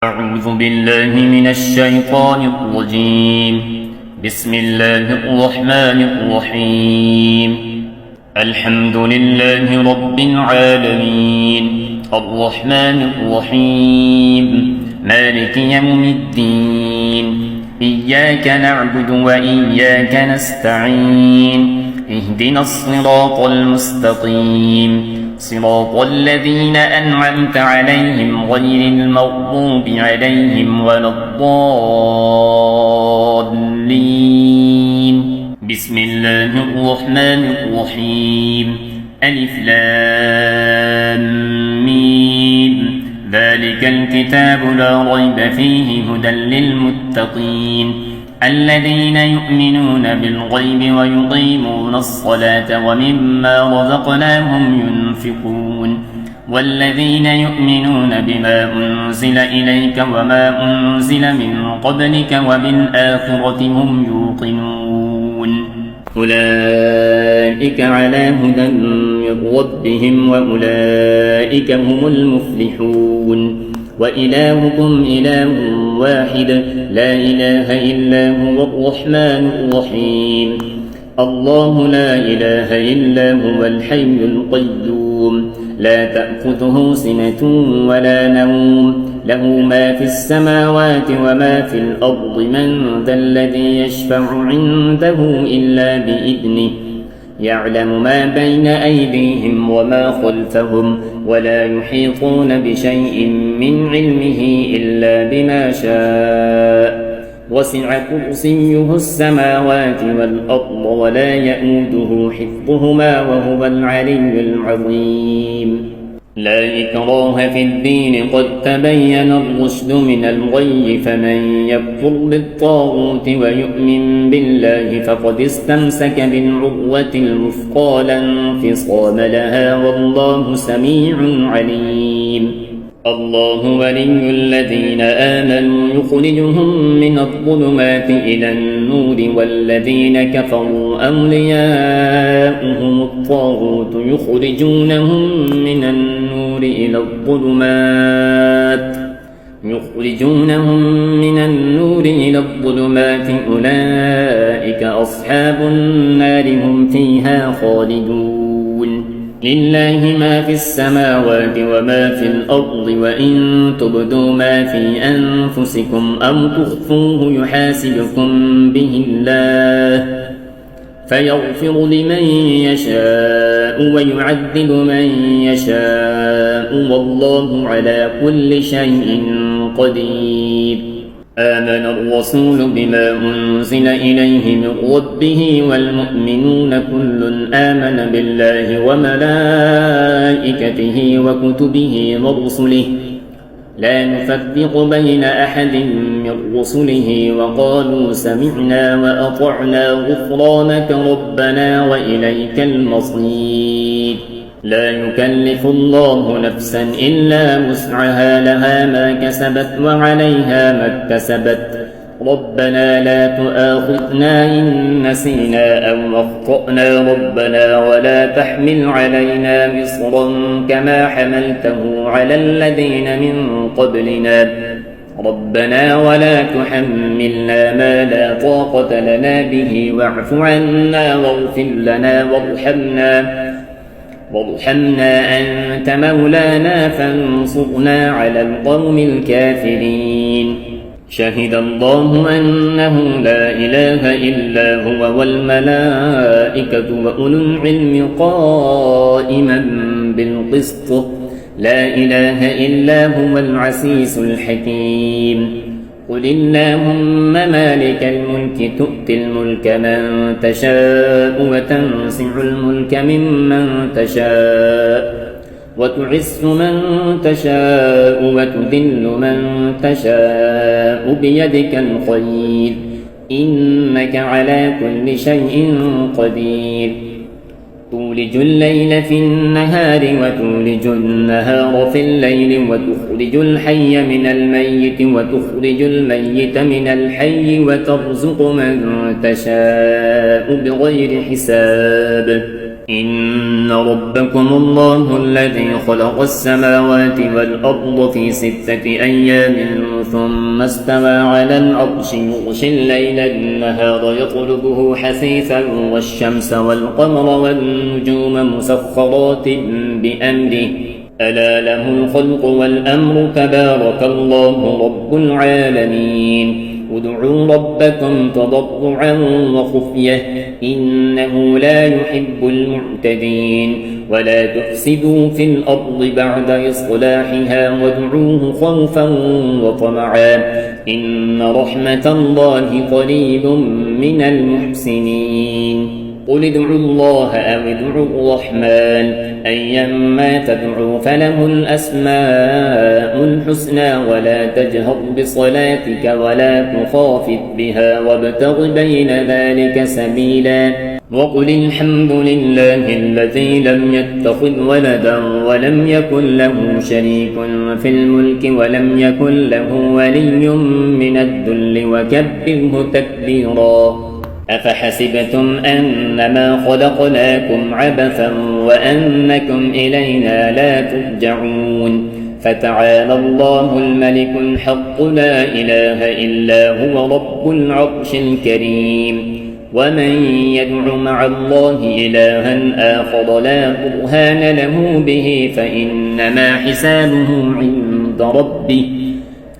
أعوذ بالله من الشيطان الرجيم. بسم الله الرحمن الرحيم. الحمد لله رب العالمين الرحمن الرحيم مالك يوم الدين. إياك نعبد وإياك نستعين. اهدنا الصراط المستقيم صراط الذين أنعمت عليهم غير المغضوب عليهم ولا الضالين. بسم الله الرحمن الرحيم. ألف لام ميم. ذلك الكتاب لا ريب فيه هدى للمتقين الذين يؤمنون بالغيب ويقيمون الصلاة ومما رزقناهم ينفقون والذين يؤمنون بما أنزل إليك وما أنزل من قبلك وبالآخرة هم يوقنون أولئك على هدى من ربهم وأولئك هم المفلحون. وإلهكم إله واحد لا إله إلا هو الرحمن الرحيم. الله لا إله إلا هو الحي القيوم لا تأخذه سنة ولا نوم له ما في السماوات وما في الأرض من ذا الذي يشفع عنده إلا بإذنه يعلم ما بين أيديهم وما خلفهم ولا يحيطون بشيء من علمه إلا بما شاء وسع كرسيه السماوات والأرض ولا يئوده حفظهما وهو العلي العظيم. لا إكراه في الدين قد تبين الرشد من الغي فمن يكفر بالطاغوت ويؤمن بالله فقد استمسك بالعروة الوثقى لا انفصام لها والله سميع عليم. الله ولي الذين آمنوا يخرجهم من الظلمات إلى النور والذين كفروا أولياؤهم الطاغوت يخرجونهم من النور إلى الظلمات أولئك أصحاب النار هم فيها خالدون. لله ما في السماوات وما في الأرض وإن تبدوا ما في أنفسكم أو تخفوه يحاسبكم به الله فيغفر لمن يشاء ويعذب من يشاء والله على كل شيء قدير. آمن الرسول بما أنزل إليه من ربه والمؤمنون كل آمن بالله وملائكته وكتبه ورسله لا نفرق بين أحد من رسله وقالوا سمعنا وأطعنا غفرانك ربنا وإليك المصير. لا يكلف الله نفسا إلا وسعها لها ما كسبت وعليها ما اكتسبت ربنا لا تؤاخذنا إن نسينا أو أخطأنا ربنا ولا تحمل علينا مصرا كما حملته على الذين من قبلنا ربنا ولا تحملنا ما لا طاقة لنا به واعف عنا واغفر لنا وارحمنا أنت مولانا فانصرنا على القوم الكافرين. شهد الله أنه لا إله إلا هو والملائكة وأولو العلم قائما بالقسط لا إله إلا هو العزيز الحكيم. قل اللهم مالك الملك تؤتي الملك من تشاء وتنزع الملك ممن تشاء وتعز من تشاء وتذل من تشاء بيدك الخير إنك على كل شيء قدير. تولج الليل في النهار وتولج النهار في الليل وتخرج الحي من الميت وتخرج الميت من الحي وترزق من تشاء بغير حساب إن ربكم الله الذي خلق السماوات والأرض في 6 أيام ثم استوى على العرش يغشي الليل النهار يطلبه حثيثا والشمس والقمر والنجوم مسخرات بأمره ألا له الخلق والأمر تبارك الله رب العالمين ادعوا ربكم تضرعا وخفية إنه لا يحب المعتدين ولا تفسدوا في الأرض بعد إصلاحها وادعوه خوفا وطمعا إن رحمة الله قريب من المحسنين قل ادعوا الله أو ادعوا الرحمن أيما تدعوا فله الأسماء الحسنى ولا تجهر بصلاتك ولا تخافت بها وابتغ بين ذلك سبيلا وقل الحمد لله الذي لم يتخذ ولدا ولم يكن له شريك في الملك ولم يكن له ولي من الذل وكبره تكبيرا أفحسبتم أنما خلقناكم عبثا وأنكم إلينا لا ترجعون فتعالى الله الملك الحق لا إله إلا هو رب العرش الكريم ومن يدع مع الله إلها آخر لا برهان له به فإنما حسابه عند ربه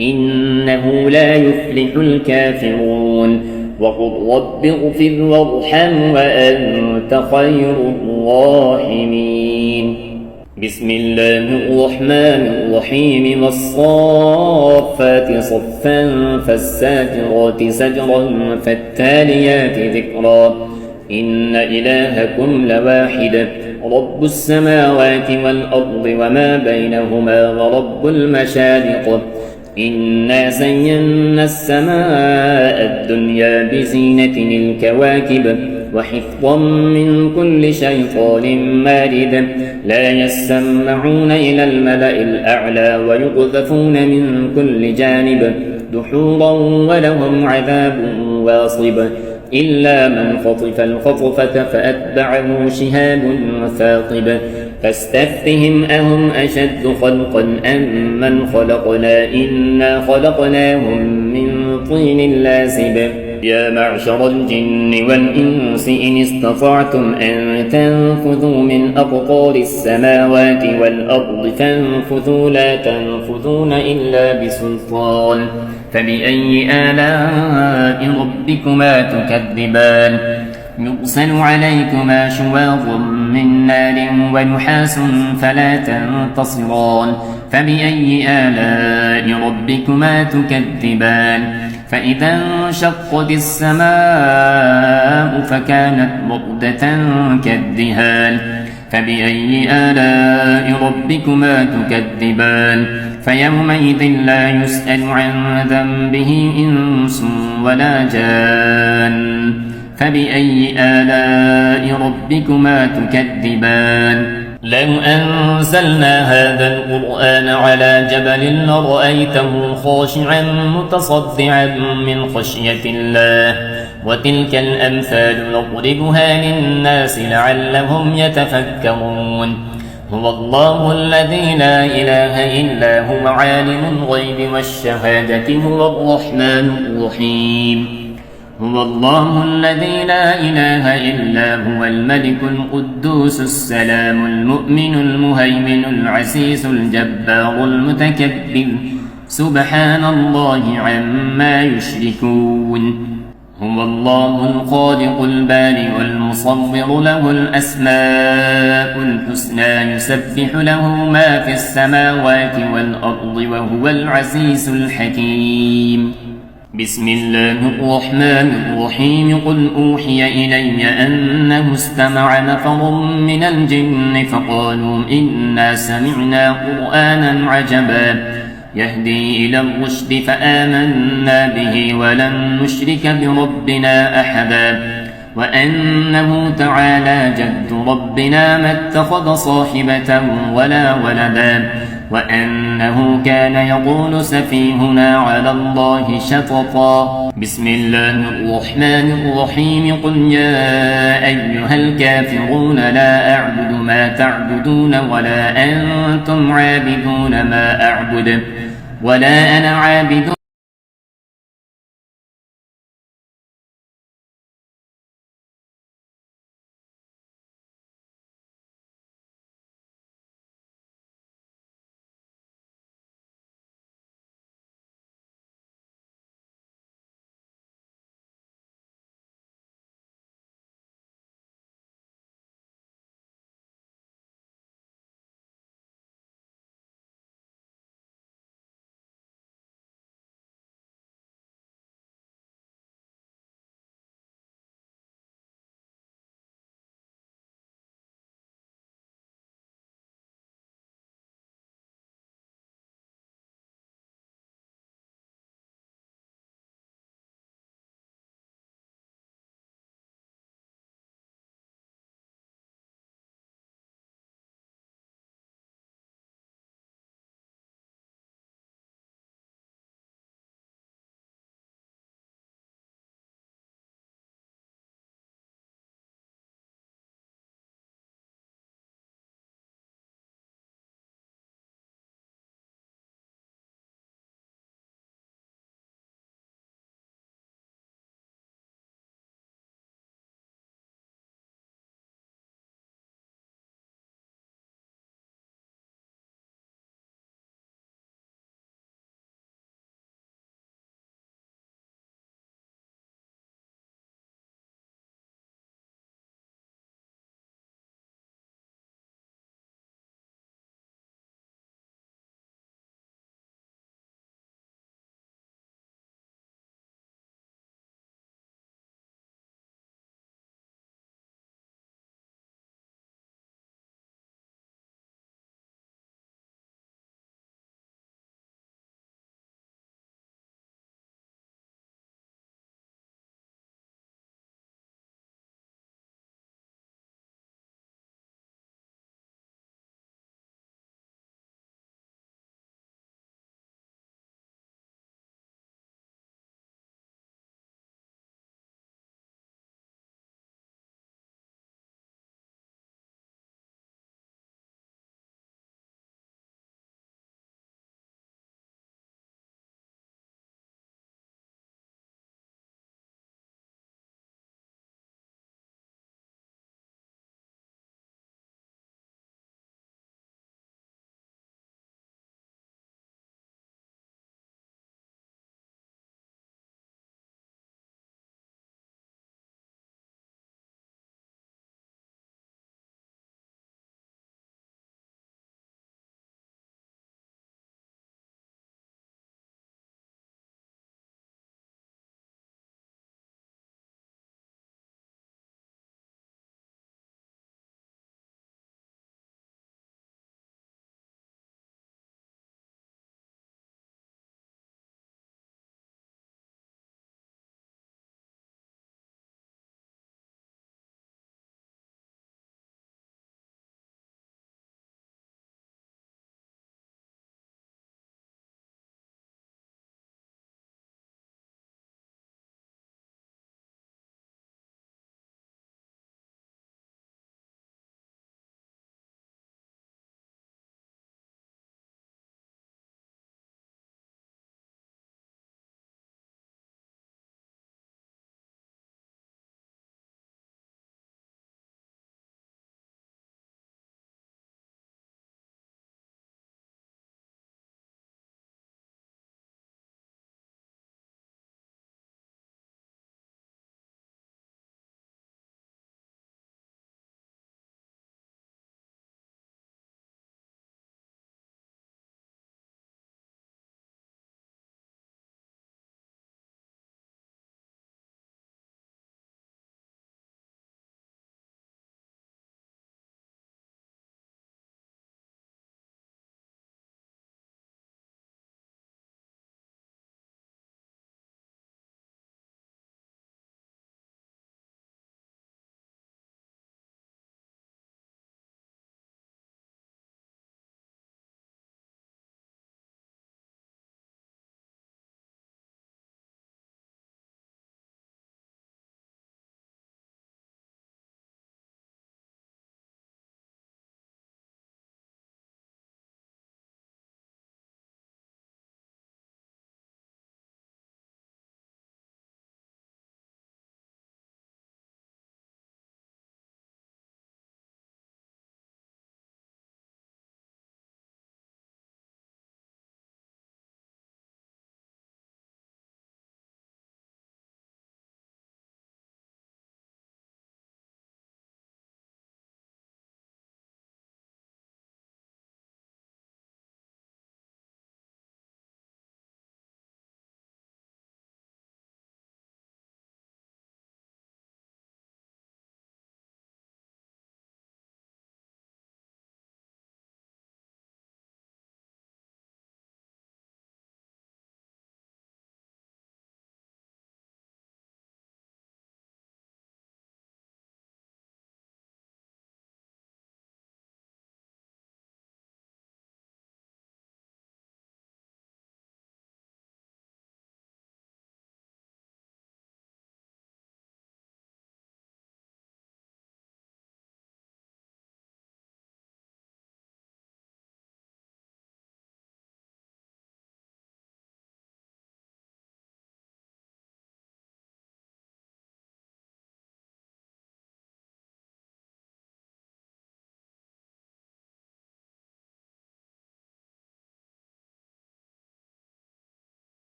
إنه لا يفلح الكافرون وقل رب اغفر وارحم وأنت خير الراحمين بسم الله الرحمن الرحيم والصافات صفا فالساجرات سجرا فالتاليات ذكرا إن إلهكم لواحد رب السماوات والأرض وما بينهما ورب المشارق إنا زينا السماء الدنيا بزينة الكواكب وحفظا من كل شيطان مارد لا يسمعون إلى الملأ الأعلى ويقذفون من كل جانب دحورا ولهم عذاب واصب إلا من خطف الخطفة فأتبعه شهاب ثاقب فاستفتهم أهم أشد خلقا أم من خلقنا إنا خلقناهم من طين لازب يا معشر الجن والإنس إن استطعتم أن تنفذوا من أقطار السماوات والأرض فانفذوا لا تنفذون إلا بسلطان فبأي آلاء ربكما تكذبان يرسل عليكما شواظ من نار ونحاس فلا تنتصران فبأي آلاء ربكما تكذبان فإذا انشقت السماء فكانت وردة كالدهان فبأي آلاء ربكما تكذبان فيومئذ لا يسأل عن ذنبه إنس ولا جان فبأي آلاء ربكما تكذبان لو أنزلنا هذا القرآن على جبل لرأيته خاشعا متصدعا من خشية الله وتلك الأمثال نضربها للناس لعلهم يتفكرون هو الله الذي لا إله إلا هو عالم الغيب والشهادة هو الرحمن الرحيم هو الله الذي لا إله إلا هو الملك القدوس السلام المؤمن المهيمن العزيز الجبار المتكبر سبحان الله عما يشركون هو الله الخالق البارئ المصور له الأسماء الحسنى يسبح له ما في السماوات والأرض وهو العزيز الحكيم بسم الله الرحمن الرحيم قل أوحي إلي أنه استمع نفر من الجن فقالوا إنا سمعنا قرآنا عجبا يهدي إلى الرشد فآمنا به ولن نشرك بربنا أحدا وأنه تعالى جد ربنا ما اتخذ صاحبة ولا ولدا وأنه كان يقول سفيهنا على الله شططا. بسم الله الرحمن الرحيم. قل يا أيها الكافرون لا أعبد ما تعبدون ولا أنتم عابدون ما أعبد ولا أنا عابد